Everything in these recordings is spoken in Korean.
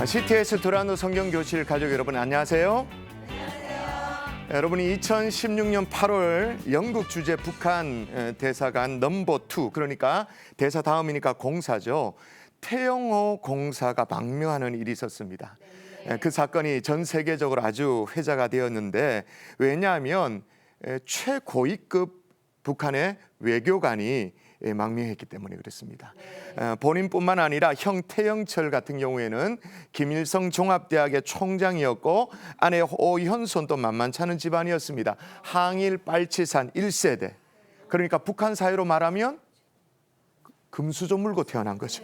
CTS 두란노 성경교실 가족 여러분 안녕하세요. 여러분이 2016년 8월 영국 주재 북한 대사관 넘버 2, 그러니까 대사 다음이니까 공사죠. 태영호 공사가 망명하는 일이 있었습니다. 그 사건이 전 세계적으로 아주 회자가 되었는데, 왜냐하면 최고위급 북한의 외교관이 망명했기 때문에 그렇습니다. 본인뿐만 아니라 형 태영철 같은 경우에는 김일성 종합대학의 총장이었고 아내 오현손도 만만치 않은 집안이었습니다. 항일 빨치산 1세대. 그러니까 북한 사회로 말하면 금수저 물고 태어난 거죠.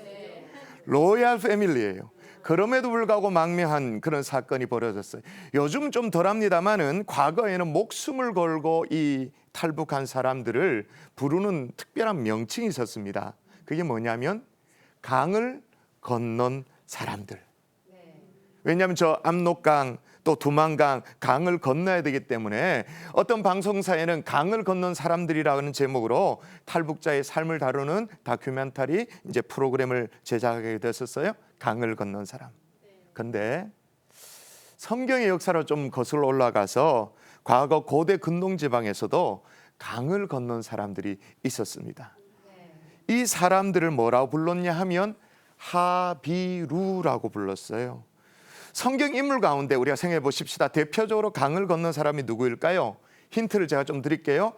로얄 패밀리예요. 그럼에도 불구하고 망명한 그런 사건이 벌어졌어요. 요즘 좀 덜합니다만은 과거에는 목숨을 걸고 이 탈북한 사람들을 부르는 특별한 명칭이 있었습니다. 그게 뭐냐면 강을 건넌 사람들. 왜냐하면 저 압록강 또 두만강 강을 건너야 되기 때문에 어떤 방송사에는 강을 건넌 사람들이라는 제목으로 탈북자의 삶을 다루는 다큐멘터리 이제 프로그램을 제작하게 됐었어요. 강을 건넌 사람. 그런데 성경의 역사로 좀 거슬러 올라가서 과거 고대 근동 지방에서도 강을 건넌 사람들이 있었습니다. 이 사람들을 뭐라고 불렀냐 하면 하비루라고 불렀어요. 성경 인물 가운데 우리가 생각해 보십시다. 대표적으로 강을 건넌 사람이 누구일까요? 힌트를 제가 좀 드릴게요.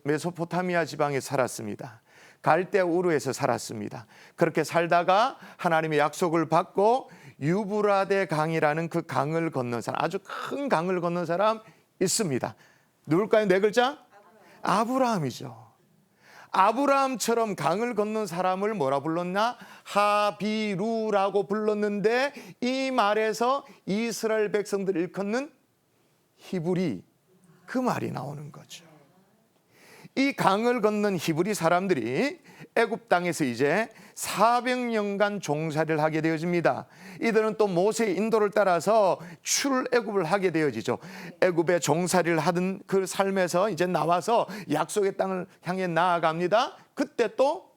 메소포타미아 지방에 살았습니다. 갈대 우르에서 살았습니다. 그렇게 살다가 하나님의 약속을 받고 유브라데 강이라는 그 강을 건넌 사람, 아주 큰 강을 건넌 사람 있습니다. 누굴까요? 네 글자? 아브라함이죠. 아브라함처럼 강을 건넌 사람을 뭐라 불렀나? 하비루라고 불렀는데, 이 말에서 이스라엘 백성들을 일컫는 히브리, 그 말이 나오는 거죠. 이 강을 건넌 히브리 사람들이 애굽 땅에서 이제 400년간 종살이를 하게 되어집니다. 이들은 또 모세의 인도를 따라서 출애굽을 하게 되어지죠. 애굽의 종살이를 하던 그 삶에서 이제 나와서 약속의 땅을 향해 나아갑니다. 그때 또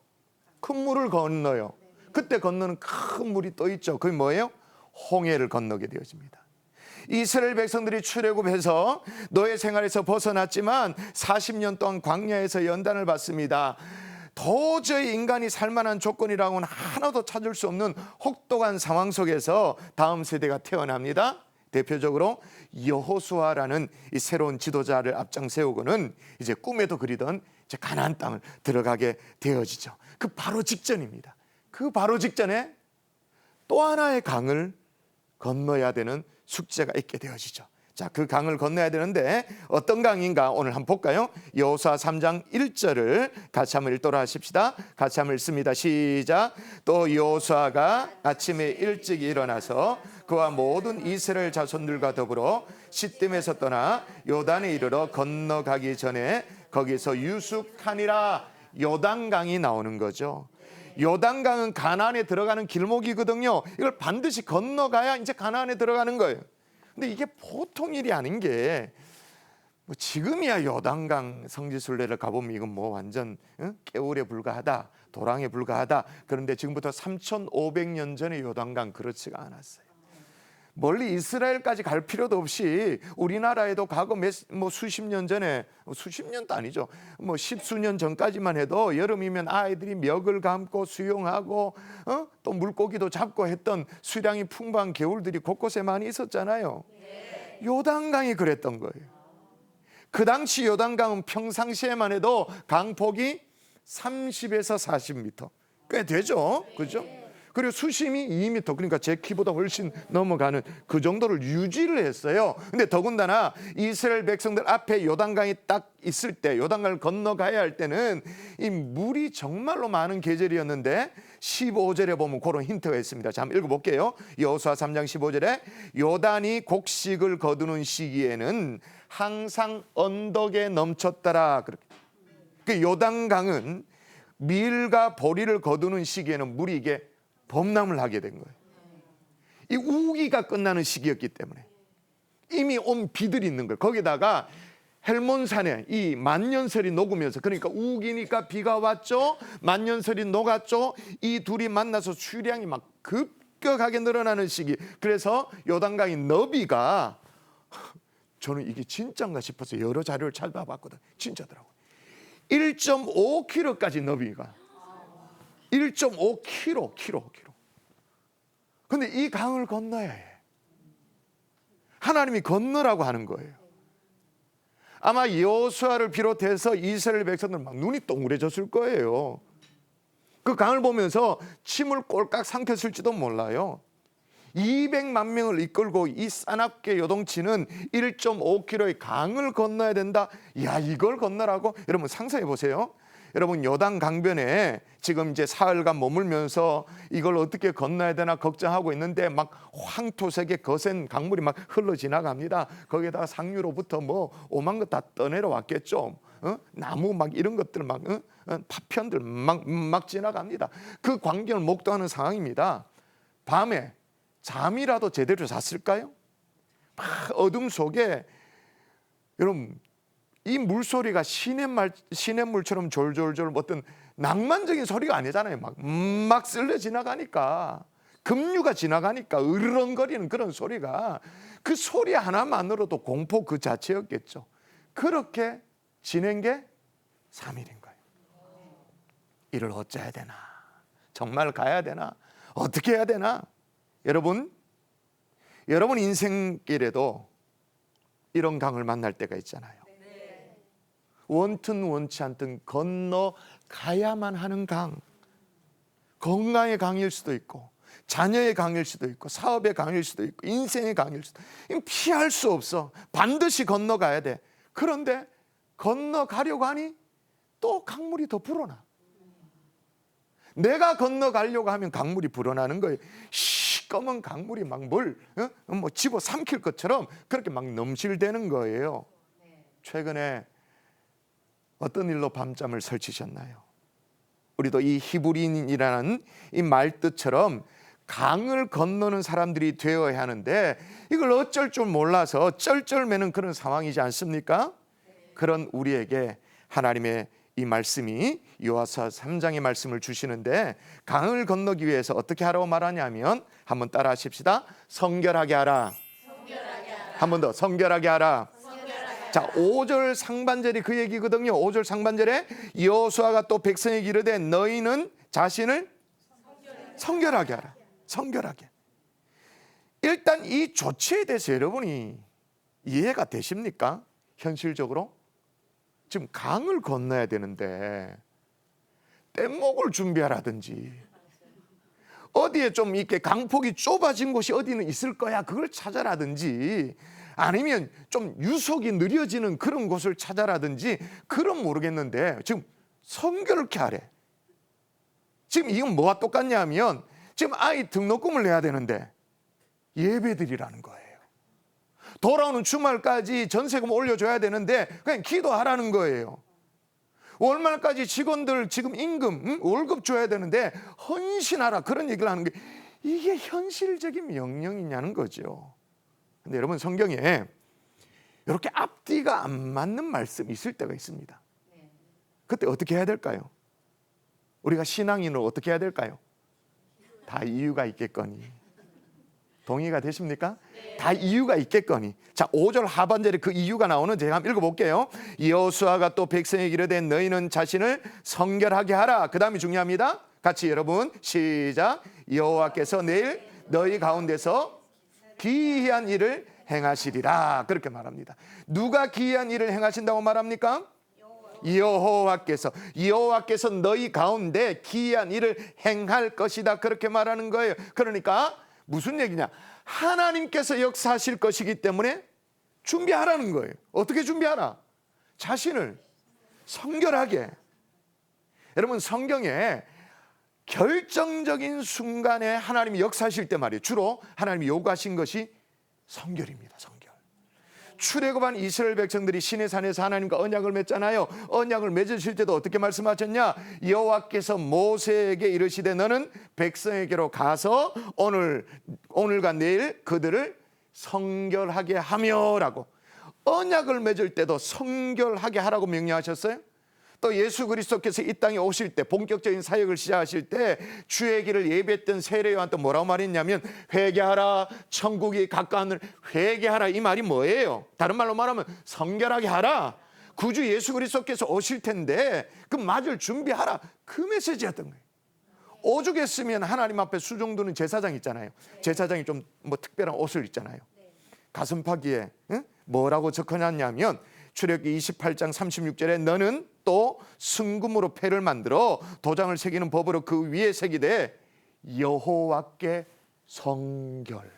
큰 물을 건너요. 그때 건너는 큰 물이 또 있죠. 그게 뭐예요? 홍해를 건너게 되어집니다. 이스라엘 백성들이 출애굽해서 노예 생활에서 벗어났지만 40년 동안 광야에서 연단을 받습니다. 도저히 인간이 살만한 조건이라고는 하나도 찾을 수 없는 혹독한 상황 속에서 다음 세대가 태어납니다. 대표적으로 여호수아라는 이 새로운 지도자를 앞장 세우고는 이제 꿈에도 그리던 이제 가나안 땅을 들어가게 되어지죠. 그 바로 직전입니다. 그 바로 직전에 또 하나의 강을 건너야 되는 숙제가 있게 되어지죠. 자, 그 강을 건너야 되는데 어떤 강인가 오늘 한번 볼까요? 여호수아 3장 1절을 같이 한번 읽도록 하십시다. 같이 한번 읽습니다. 시작. 또 여호수아가 아침에 일찍 일어나서 그와 모든 이스라엘 자손들과 더불어 시딤에서 떠나 요단에 이르러 건너가기 전에 거기서 유숙하니라. 요단강이 나오는 거죠. 요단강은 가나안에 들어가는 길목이거든요. 이걸 반드시 건너가야 이제 가나안에 들어가는 거예요. 근데 이게 보통 일이 아닌 게, 뭐 지금이야 요단강 성지순례를 가보면 이건 뭐 완전 깨울에 불과하다, 도랑에 불과하다. 그런데 지금부터 3,500년 전에 요단강 그렇지가 않았어요. 멀리 이스라엘까지 갈 필요도 없이 우리나라에도 과거 수십 년 전에, 수십 년도 아니죠, 뭐 십수년 전까지만 해도 여름이면 아이들이 멱을 감고 수영하고 또 물고기도 잡고 했던 수량이 풍부한 겨울들이 곳곳에 많이 있었잖아요. 요단강이 그랬던 거예요. 그 당시 요단강은 평상시에만 해도 강폭이 30에서 40m 꽤 되죠, 그죠? 그리고 수심이 2m, 그러니까 제 키보다 훨씬 넘어가는 그 정도를 유지를 했어요. 근데 더군다나 이스라엘 백성들 앞에 요단강이 딱 있을 때, 요단강을 건너가야 할 때는 이 물이 정말로 많은 계절이었는데 15절에 보면 그런 힌트가 있습니다. 자, 한번 읽어볼게요. 여호수아 3장 15절에 요단이 곡식을 거두는 시기에는 항상 언덕에 넘쳤더라. 그 요단강은 밀과 보리를 거두는 시기에는 물이 이게 범람을 하게 된 거예요. 이 우기가 끝나는 시기였기 때문에 이미 온 비들이 있는 거예요. 거기다가 헬몬산에 이 만년설이 녹으면서, 그러니까 우기니까 비가 왔죠, 만년설이 녹았죠. 이 둘이 만나서 수량이 막 급격하게 늘어나는 시기. 그래서 요단강의 너비가, 저는 이게 진짜인가 싶어서 여러 자료를 찾아봤거든. 진짜더라고요. 1.5km까지 너비가 1.5km. 근데 이 강을 건너야 해. 하나님이 건너라고 하는 거예요. 아마 여호수아를 비롯해서 이스라엘 백성들 막 눈이 동그래졌을 거예요. 그 강을 보면서 침을 꼴깍 삼켰을지도 몰라요. 200만 명을 이끌고 이 싸납게 요동치는 1.5km의 강을 건너야 된다. 야, 이걸 건너라고? 여러분 상상해 보세요. 여러분 요단 강변에 지금 이제 사흘간 머물면서 이걸 어떻게 건너야 되나 걱정하고 있는데 막 황토색의 거센 강물이 막 흘러 지나갑니다. 거기에다가 상류로부터 뭐 오만 것 다 떠내려 왔겠죠. 나무 막 이런 것들 막 파편들 막 지나갑니다. 그 광경을 목도하는 상황입니다. 밤에 잠이라도 제대로 잤을까요? 막 어둠 속에 여러분 이 물소리가 시냇물처럼 졸졸졸 어떤 낭만적인 소리가 아니잖아요. 막 쓸려 지나가니까, 급류가 지나가니까 으르렁거리는 그런 소리가, 그 소리 하나만으로도 공포 그 자체였겠죠. 그렇게 지낸 게 3일인 거예요. 이를 어찌해야 되나? 정말 가야 되나? 어떻게 해야 되나? 여러분 인생길에도 이런 강을 만날 때가 있잖아요. 원튼 원치 않든 건너가야만 하는 강. 건강의 강일 수도 있고, 자녀의 강일 수도 있고, 사업의 강일 수도 있고, 인생의 강일 수도 있고, 피할 수 없어. 반드시 건너가야 돼. 그런데 건너가려고 하니 또 강물이 더 불어나. 내가 건너가려고 하면 강물이 불어나는 거예요. 시꺼먼 강물이 막 뭘 집어 삼킬 것처럼 그렇게 막 넘실대는 거예요. 최근에 어떤 일로 밤잠을 설치셨나요? 우리도 이 히브리인이라는 이 말뜻처럼 강을 건너는 사람들이 되어야 하는데 이걸 어쩔 줄 몰라서 쩔쩔매는 그런 상황이지 않습니까? 그런 우리에게 하나님의 이 말씀이 요한서 3장의 말씀을 주시는데, 강을 건너기 위해서 어떻게 하라고 말하냐면, 한번 따라 하십시다. 성결하게 하라. 한 번 더, 성결하게 하라. 자, 5절 상반절이 그 얘기거든요. 5절 상반절에 여호수아가 또 백성에게 이르되 너희는 자신을 성결하게 하라. 성결하게. 일단 이 조치에 대해서 여러분이 이해가 되십니까? 현실적으로? 지금 강을 건너야 되는데 뗏목을 준비하라든지, 어디에 좀 이렇게 강폭이 좁아진 곳이 어디는 있을 거야, 그걸 찾아라든지, 아니면 좀 유속이 느려지는 그런 곳을 찾아라든지, 그런 모르겠는데 지금 성결케 하래. 지금 이건 뭐가 똑같냐 하면, 지금 아이 등록금을 내야 되는데 예배드리라는 거예요. 돌아오는 주말까지 전세금 올려줘야 되는데 그냥 기도하라는 거예요. 월말까지 직원들 지금 임금 월급 줘야 되는데 헌신하라, 그런 얘기를 하는 게 이게 현실적인 명령이냐는 거죠. 근데 여러분, 성경에 이렇게 앞뒤가 안 맞는 말씀이 있을 때가 있습니다. 그때 어떻게 해야 될까요? 우리가 신앙인으로 어떻게 해야 될까요? 다 이유가 있겠거니. 동의가 되십니까? 다 이유가 있겠거니. 자, 5절 하반절에 그 이유가 나오는, 제가 한번 읽어볼게요. 여호수아가 또 백성에게 이르되 너희는 자신을 성결하게 하라. 그 다음이 중요합니다. 같이 여러분 시작. 여호와께서 내일 너희 가운데서 기이한 일을 행하시리라. 그렇게 말합니다. 누가 기이한 일을 행하신다고 말합니까? 여호와께서 너희 가운데 기이한 일을 행할 것이다, 그렇게 말하는 거예요. 그러니까 무슨 얘기냐? 하나님께서 역사하실 것이기 때문에 준비하라는 거예요. 어떻게 준비하라? 자신을 성결하게. 여러분, 성경에 결정적인 순간에 하나님이 역사하실 때 말이에요, 주로 하나님이 요구하신 것이 성결입니다. 성결. 출애굽한 이스라엘 백성들이 시내산에서 하나님과 언약을 맺잖아요. 언약을 맺으실 때도 어떻게 말씀하셨냐? 여호와께서 모세에게 이르시되 너는 백성에게로 가서 오늘과 내일 그들을 성결하게 하며라고. 언약을 맺을 때도 성결하게 하라고 명령하셨어요. 또 예수 그리스도께서 이 땅에 오실 때 본격적인 사역을 시작하실 때 주의 길을 예배했던 세례요한테 뭐라고 말했냐면 회개하라 천국이 가까운 회개하라. 이 말이 뭐예요? 다른 말로 말하면 성결하게 하라. 구주 예수 그리스도께서 오실 텐데 그 맞을 준비하라. 그 메시지였던 거예요. 오죽했으면 하나님 앞에 수종두는 제사장 있잖아요. 제사장이 좀 뭐 특별한 옷을 입잖아요. 가슴팍위에 뭐라고 적혀놨냐면 출애굽기 28장 36절에 너는 또 순금으로 패를 만들어 도장을 새기는 법으로 그 위에 새기되 여호와께 성결.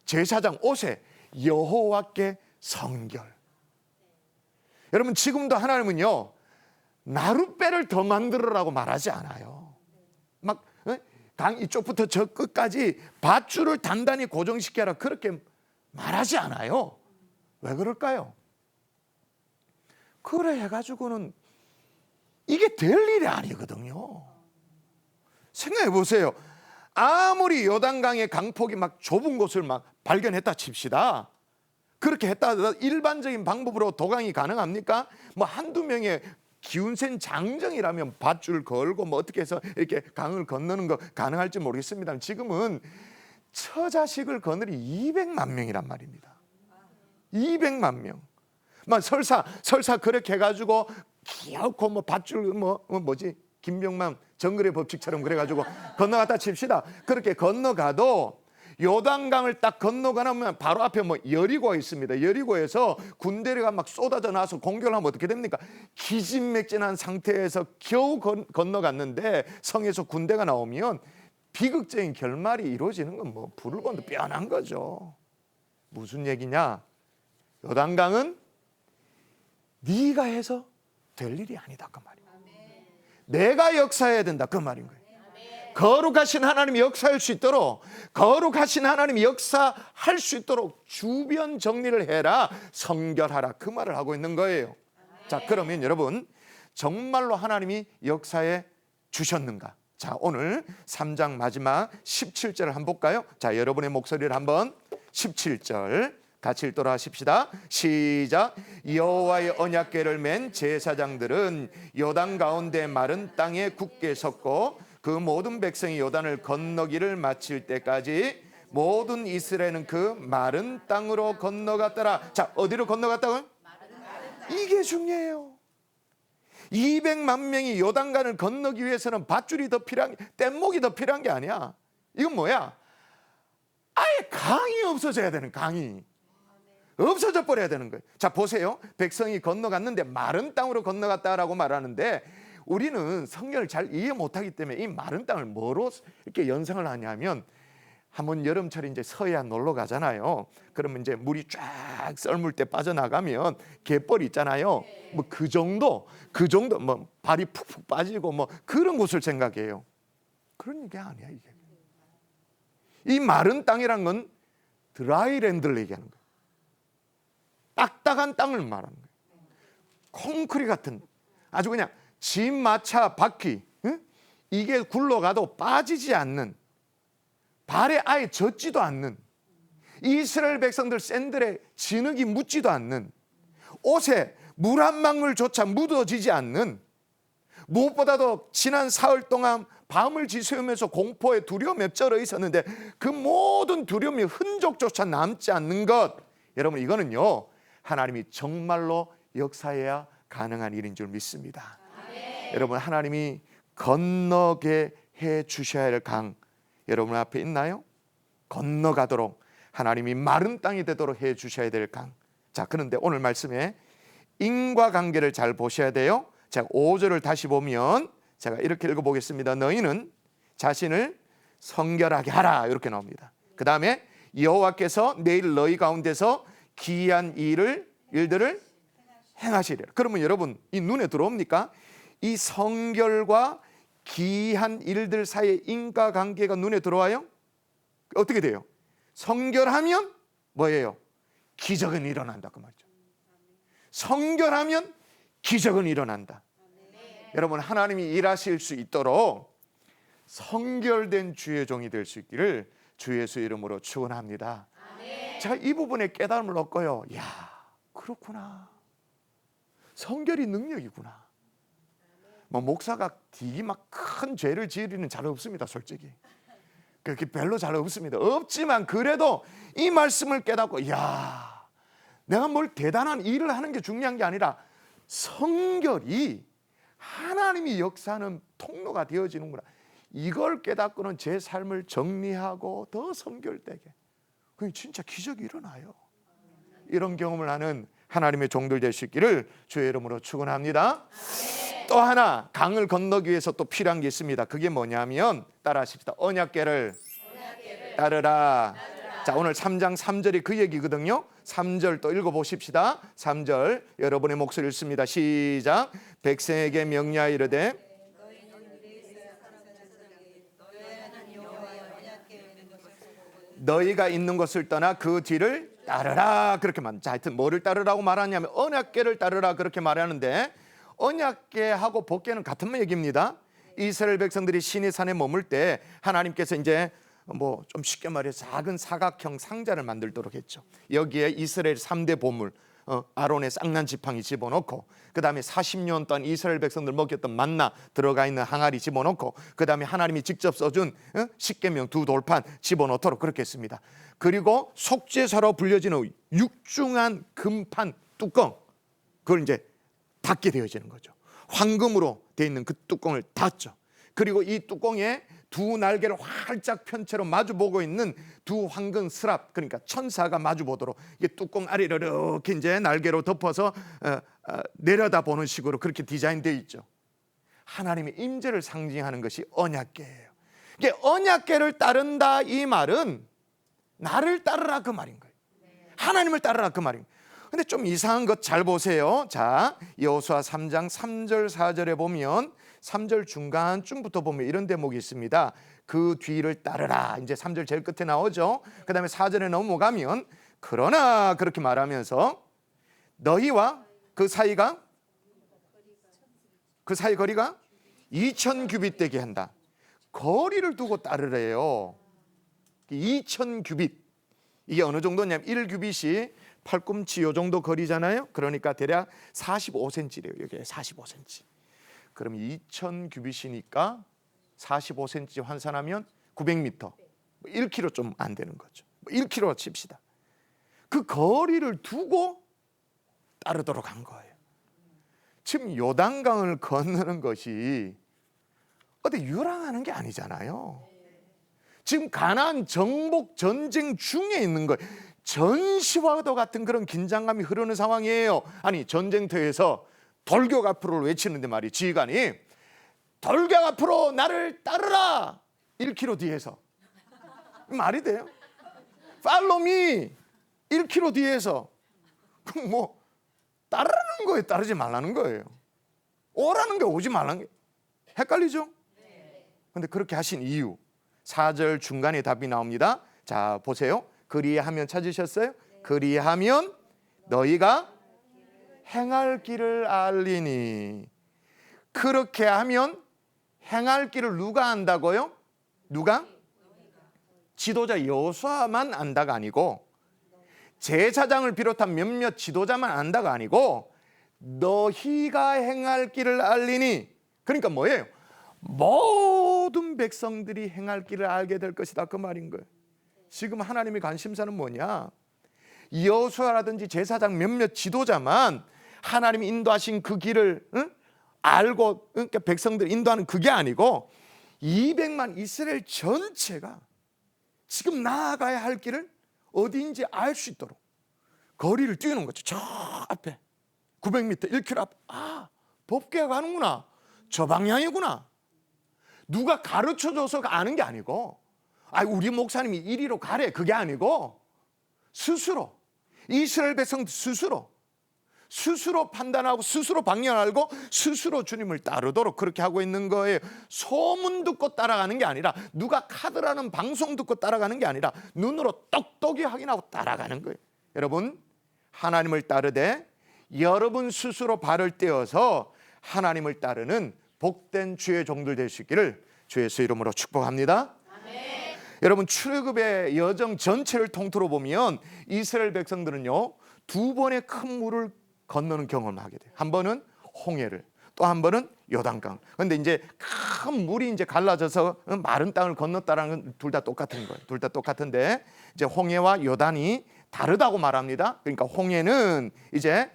제사장 옷에 여호와께 성결. 여러분 지금도 하나님은요 나룻배를 더 만들으라고 말하지 않아요. 막 강 이쪽부터 저 끝까지 밧줄을 단단히 고정시켜라 그렇게 말하지 않아요. 왜 그럴까요? 그래 해가지고는 이게 될 일이 아니거든요. 생각해 보세요. 아무리 요단강의 강폭이 막 좁은 곳을 막 발견했다 칩시다. 그렇게 했다 하더라도 일반적인 방법으로 도강이 가능합니까? 뭐 한두 명의 기운센 장정이라면 밧줄 걸고 뭐 어떻게 해서 이렇게 강을 건너는 거 가능할지 모르겠습니다. 지금은 처자식을 거느리 200만 명이란 말입니다. 200만 명. 막 설사 그렇게 해가지고 기어코 뭐 밧줄 뭐지 김병만 정글의 법칙처럼 그래가지고 건너갔다 칩시다. 그렇게 건너가도 요단강을 딱 건너가면 바로 앞에 뭐 여리고가 있습니다. 여리고에서 군대가 막 쏟아져 나와서 공격을 하면 어떻게 됩니까? 기진맥진한 상태에서 겨우 건너갔는데 성에서 군대가 나오면 비극적인 결말이 이루어지는 건 뭐 불을 건도 뻔한 거죠. 무슨 얘기냐? 요단강은 네가 해서 될 일이 아니다 그 말이에요. 내가 역사해야 된다 그 말인 거예요. 거룩하신 하나님이 역사할 수 있도록 거룩하신 하나님이 역사할 수 있도록 주변 정리를 해라 성결하라 그 말을 하고 있는 거예요. 자 그러면 여러분 정말로 하나님이 역사해 주셨는가? 자 오늘 3장 마지막 17절을 한번 볼까요? 자 여러분의 목소리를 한번 17절 같이 읽도록 하십시다. 시작. 여호와의 언약궤를 맨 제사장들은 요단 가운데 마른 땅에 굳게 섰고 그 모든 백성이 요단을 건너기를 마칠 때까지 모든 이스라엘은 그 마른 땅으로 건너갔더라. 자 어디로 건너갔다고요? 이게 중요해요. 200만 명이 요단강을 건너기 위해서는 밧줄이 더 필요한 뗏목이 더 필요한 게 아니야. 이건 뭐야? 아예 강이 없어져야 되는 강이 없어져 버려야 되는 거예요. 자 보세요. 백성이 건너갔는데 마른 땅으로 건너갔다라고 말하는데 우리는 성경을 잘 이해 못하기 때문에 이 마른 땅을 뭐로 이렇게 연상을 하냐면 한번 여름철에 이제 서해안 놀러 가잖아요. 그러면 이제 물이 쫙 썰물 때 빠져나가면 갯벌 있잖아요. 뭐 그 정도 뭐 발이 푹푹 빠지고 뭐 그런 곳을 생각해요. 그런 얘기 아니야 이게. 이 마른 땅이란 건 드라이랜드를 얘기하는 거예요. 딱딱한 땅을 말하는 거예요. 콘크리트 같은 아주 그냥 집 마차 바퀴 이게 굴러가도 빠지지 않는 발에 아예 젖지도 않는 이스라엘 백성들 샌들에 진흙이 묻지도 않는 옷에 물 한 방울조차 묻어지지 않는 무엇보다도 지난 사흘 동안 밤을 지새우면서 공포에 두려움에 쩔어 있었는데 그 모든 두려움의 흔적조차 남지 않는 것 여러분 이거는요 하나님이 정말로 역사해야 가능한 일인 줄 믿습니다. 여러분 하나님이 건너게 해 주셔야 할 강 여러분 앞에 있나요? 건너가도록 하나님이 마른 땅이 되도록 해 주셔야 될 강. 자 그런데 오늘 말씀에 인과관계를 잘 보셔야 돼요. 자 5절을 다시 보면 제가 이렇게 읽어보겠습니다. 너희는 자신을 성결하게 하라 이렇게 나옵니다. 그 다음에 여호와께서 내일 너희 가운데서 기이한 일들을 행하시리라. 그러면 여러분 이 눈에 들어옵니까? 이 성결과 기이한 일들 사이의 인과관계가 눈에 들어와요? 어떻게 돼요? 성결하면 뭐예요? 기적은 일어난다 그 말이죠. 성결하면 기적은 일어난다. 여러분 하나님이 일하실 수 있도록 성결된 주의 종이 될 수 있기를 주 예수 이름으로 축원합니다. 제가 이 부분에 깨달음을 얻고요. 야 그렇구나. 성결이 능력이구나. 뭐 목사가 되게 막 큰 죄를 지을 일은 잘 없습니다, 솔직히. 그렇게 별로 잘 없습니다. 없지만 그래도 이 말씀을 깨닫고, 야, 내가 뭘 대단한 일을 하는 게 중요한 게 아니라 성결이 하나님이 역사하는 통로가 되어지는구나. 이걸 깨닫고는 제 삶을 정리하고 더 성결되게. 그게 진짜 기적이 일어나요. 이런 경험을 하는 하나님의 종들 될 수 있기를 주의 이름으로 축원합니다. 또 하나 강을 건너기 위해서 또 필요한 게 있습니다. 그게 뭐냐면 따라하십시다. 언약궤를 따르라. 자, 오늘 3장 3절이 그 얘기거든요. 3절 또 읽어보십시다. 3절 여러분의 목소리 읽습니다. 시작. 백성에게 명령하여 이르되 너희가 있는 곳을 떠나 그 뒤를 따르라. 그렇게 말. 자, 하여튼 뭐를 따르라고 말하냐면 언약궤를 따르라 그렇게 말하는데, 언약궤하고 법궤는 같은 얘기입니다. 이스라엘 백성들이 시내 산에 머물 때 하나님께서 이제 뭐 좀 쉽게 말해서 작은 사각형 상자를 만들도록 했죠. 여기에 이스라엘 3대 보물, 아론의 쌍난 지팡이 집어넣고, 그 다음에 40년 동안 이스라엘 백성들 먹였던 만나 들어가 있는 항아리 집어넣고, 그 다음에 하나님이 직접 써준 십계명 2돌판 집어넣도록 그렇게 했습니다. 그리고 속죄사로 불려지는 육중한 금판 뚜껑, 그걸 이제 닫게 되어지는 거죠. 황금으로 되어 있는 그 뚜껑을 닫죠. 그리고 이 뚜껑에 두 날개를 활짝 편 채로 마주보고 있는 두 황금 스랍, 그러니까 천사가 마주보도록 이게 뚜껑 아래를 이렇게 이제 날개로 덮어서 내려다보는 식으로 그렇게 디자인되어 있죠. 하나님의 임재를 상징하는 것이 언약궤예요. 이게 언약궤를 따른다 이 말은 나를 따르라 그 말인 거예요. 하나님을 따르라 그 말인 거예요. 근데 좀 이상한 것 잘 보세요. 자, 여호수아 3장 3절 4절에 보면 3절 중간쯤부터 보면 이런 대목이 있습니다. 그 뒤를 따르라. 이제 3절 제일 끝에 나오죠. 그 다음에 4절에 넘어가면 그러나 그렇게 말하면서 너희와 그 사이 거리가 2000규빗 되게 한다. 거리를 두고 따르래요. 2000규빗. 이게 어느 정도냐면 1규빗이 팔꿈치 요 정도 거리잖아요. 그러니까 대략 45cm래요. 여기에 45cm. 그럼 2000규빗이니까 45cm 환산하면 900m, 1km 좀 안 되는 거죠. 1km 칩시다. 그 거리를 두고 따르도록 한 거예요. 지금 요단강을 건너는 것이 어디 유랑하는 게 아니잖아요. 지금 가나안 정복 전쟁 중에 있는 거예요. 전시와도 같은 그런 긴장감이 흐르는 상황이에요. 아니, 전쟁터에서 돌격 앞으로 외치는데 말이 지휘관이 돌격 앞으로 나를 따르라 1km 뒤에서. 말이 돼요? Follow me 1km 뒤에서. 그럼 뭐 따르라는 거예요, 따르지 말라는 거예요? 오라는 게 오지 말라는 게 헷갈리죠? 근데 그렇게 하신 이유 4절 중간에 답이 나옵니다. 자, 보세요. 그리하면 찾으셨어요? 그리하면 너희가 행할 길을 알리니. 그렇게 하면 행할 길을 누가 안다고요? 누가? 지도자 여호수아만 안다가 아니고, 제사장을 비롯한 몇몇 지도자만 안다가 아니고, 너희가 행할 길을 알리니. 그러니까 뭐예요? 모든 백성들이 행할 길을 알게 될 것이다 그 말인 거예요. 지금 하나님의 관심사는 뭐냐? 여호수아라든지 제사장 몇몇 지도자만 하나님이 인도하신 그 길을 알고, 그러니까 백성들 인도하는 그게 아니고 200만 이스라엘 전체가 지금 나아가야 할 길을 어디인지 알 수 있도록 거리를 띄우는 거죠. 저 앞에 900m, 1km 앞. 아, 법궤가 가는구나. 저 방향이구나. 누가 가르쳐줘서 아는 게 아니고, 아, 우리 목사님이 이리로 가래 그게 아니고, 스스로 이스라엘 백성들 스스로 판단하고 스스로 방향 알고 스스로 주님을 따르도록 그렇게 하고 있는 거예요. 소문 듣고 따라가는 게 아니라, 누가 카드라는 방송 듣고 따라가는 게 아니라 눈으로 똑똑히 확인하고 따라가는 거예요. 여러분, 하나님을 따르되 여러분 스스로 발을 떼어서 하나님을 따르는 복된 주의 종들 될 수 있기를 주 예수 이름으로 축복합니다. 아멘. 여러분, 출애굽의 여정 전체를 통틀어 보면 이스라엘 백성들은요 2번의 큰 물을 건너는 경험을 하게 돼요. 한 번은 홍해를, 또 한 번은 요단강. 그런데 이제 큰 물이 이제 갈라져서 마른 땅을 건넜다라는 건 둘 다 똑같은 거예요. 둘 다 똑같은데 이제 홍해와 요단이 다르다고 말합니다. 그러니까 홍해는 이제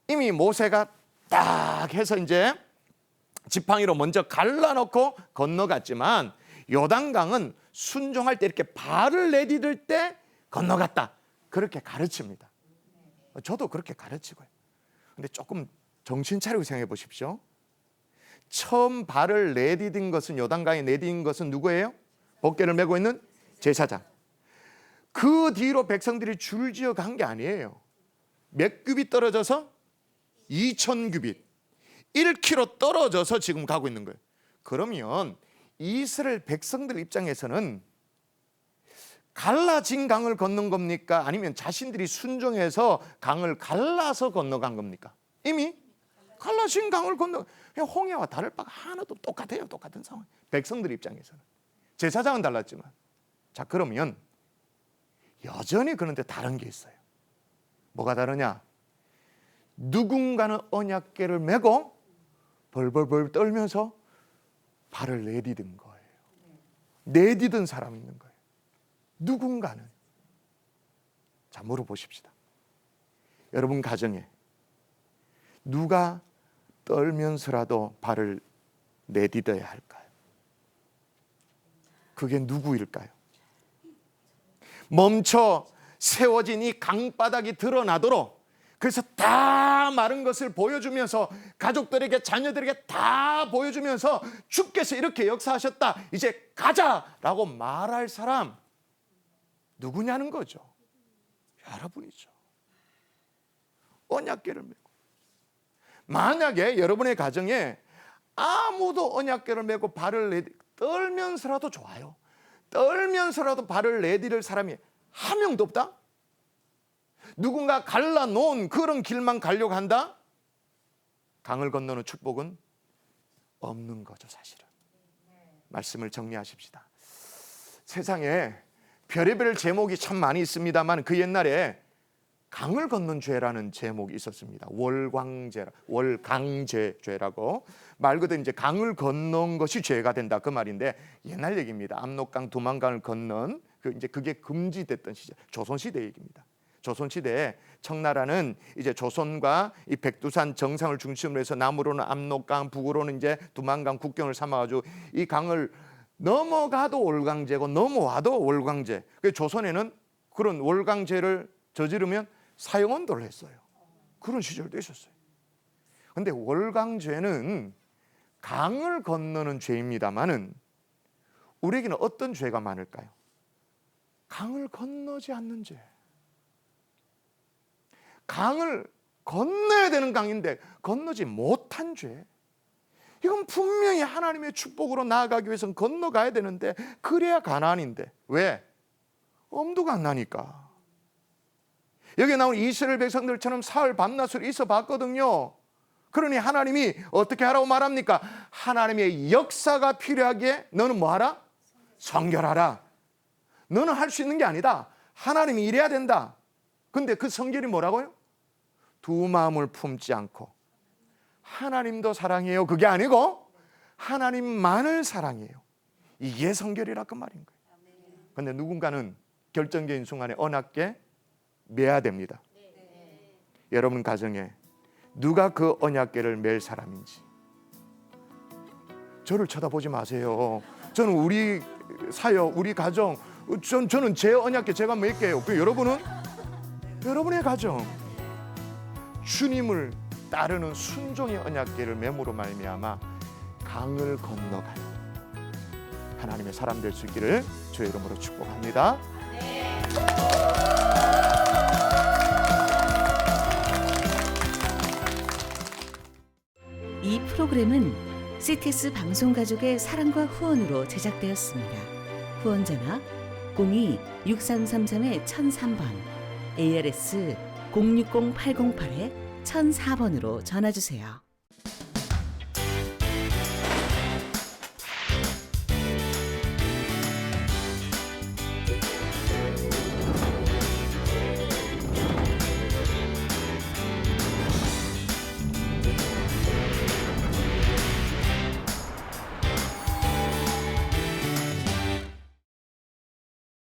이미 모세가 딱 해서 이제 지팡이로 먼저 갈라놓고 건너갔지만, 요단강은 순종할 때 이렇게 발을 내디딜 때 건너갔다, 그렇게 가르칩니다. 저도 그렇게 가르치고요. 근데 조금 정신 차리고 생각해 보십시오. 처음 발을 내디딘 것은, 요단강에 내디딘 것은 누구예요? 법궤를 메고 있는 제사장. 그 뒤로 백성들이 줄지어 간 게 아니에요. 몇 규빗 떨어져서? 2000규빗. 1km 떨어져서 지금 가고 있는 거예요. 그러면 이스라엘 백성들 입장에서는 갈라진 강을 건넌 겁니까? 아니면 자신들이 순종해서 강을 갈라서 건너간 겁니까? 이미 갈라진 강을 건너, 그냥 홍해와 다를 바가 하나도 똑같아요. 똑같은 상황. 백성들 입장에서는. 제사장은 달랐지만. 자, 그러면 여전히 그런데 다른 게 있어요. 뭐가 다르냐? 누군가는 언약궤를 메고 벌벌벌 떨면서 발을 내디딘 거예요. 내디딘 사람이 있는 거예요. 누군가는. 자, 물어보십시다. 여러분 가정에 누가 떨면서라도 발을 내디뎌야 할까요? 그게 누구일까요? 멈춰 세워진 이 강바닥이 드러나도록, 그래서 다 마른 것을 보여주면서, 가족들에게 자녀들에게 다 보여주면서 주께서 이렇게 역사하셨다, 이제 가자라고 말할 사람 누구냐는 거죠. 여러분이죠. 언약궤를 메고. 만약에 여러분의 가정에 아무도 언약궤를 메고 발을 떨면서라도 좋아요. 떨면서라도 발을 내디딜 사람이 한 명도 없다? 누군가 갈라놓은 그런 길만 가려고 한다? 강을 건너는 축복은 없는 거죠, 사실은. 말씀을 정리하십시다. 세상에 별의별 제목이 참 많이 있습니다만, 그 옛날에 강을 건넌 죄라는 제목이 있었습니다. 월강죄라고. 말 그대로 이제 강을 건넌 것이 죄가 된다, 그 말인데 옛날 얘기입니다. 압록강, 두만강을 건넌 그게 금지됐던 시절, 조선 시대 얘기입니다. 조선 시대에 청나라는 이제 조선과 이 백두산 정상을 중심으로 해서 남으로는 압록강, 북으로는 이제 두만강 국경을 삼아가지고 이 강을 넘어가도 월강제고 넘어와도 월강제. 그 조선에는 그런 월강제를 저지르면 사형언도를 했어요. 그런 시절도 있었어요. 그런데 월강죄는 강을 건너는 죄입니다만은 우리에게는 어떤 죄가 많을까요? 강을 건너지 않는 죄. 강을 건너야 되는 강인데 건너지 못한 죄. 이건 분명히 하나님의 축복으로 나아가기 위해서는 건너가야 되는데, 그래야 가나안인데 왜? 엄두가 안 나니까. 여기 나온 이스라엘 백성들처럼 사흘 밤낮으로 있어 봤거든요. 그러니 하나님이 어떻게 하라고 말합니까? 하나님의 역사가 필요하기에 너는 뭐하라? 성결하라. 너는 할 수 있는 게 아니다. 하나님이 이래야 된다. 근데 그 성결이 뭐라고요? 두 마음을 품지 않고 하나님도 사랑해요, 그게 아니고 하나님만을 사랑해요. 이게 성결이라 그 말인 거예요. 근데 누군가는 결정적인 순간에 언약궤 매야 됩니다. 여러분 가정에 누가 그 언약궤를 맬 사람인지. 저를 쳐다보지 마세요. 저는 우리 사역, 우리 가정, 저는 제 언약궤 제가 맬게요. 그 여러분은 여러분의 가정, 주님을 따르는 순종의 언약궤를 맴으로 말미암아 강을 건너가는 하나님의 사람 될 수 있기를 주의 이름으로 축복합니다. 이 프로그램은 CTS 방송가족의 사랑과 후원으로 제작되었습니다. 후원전화 02-6333-1003번, ARS 060-808-1004번으로 전화주세요.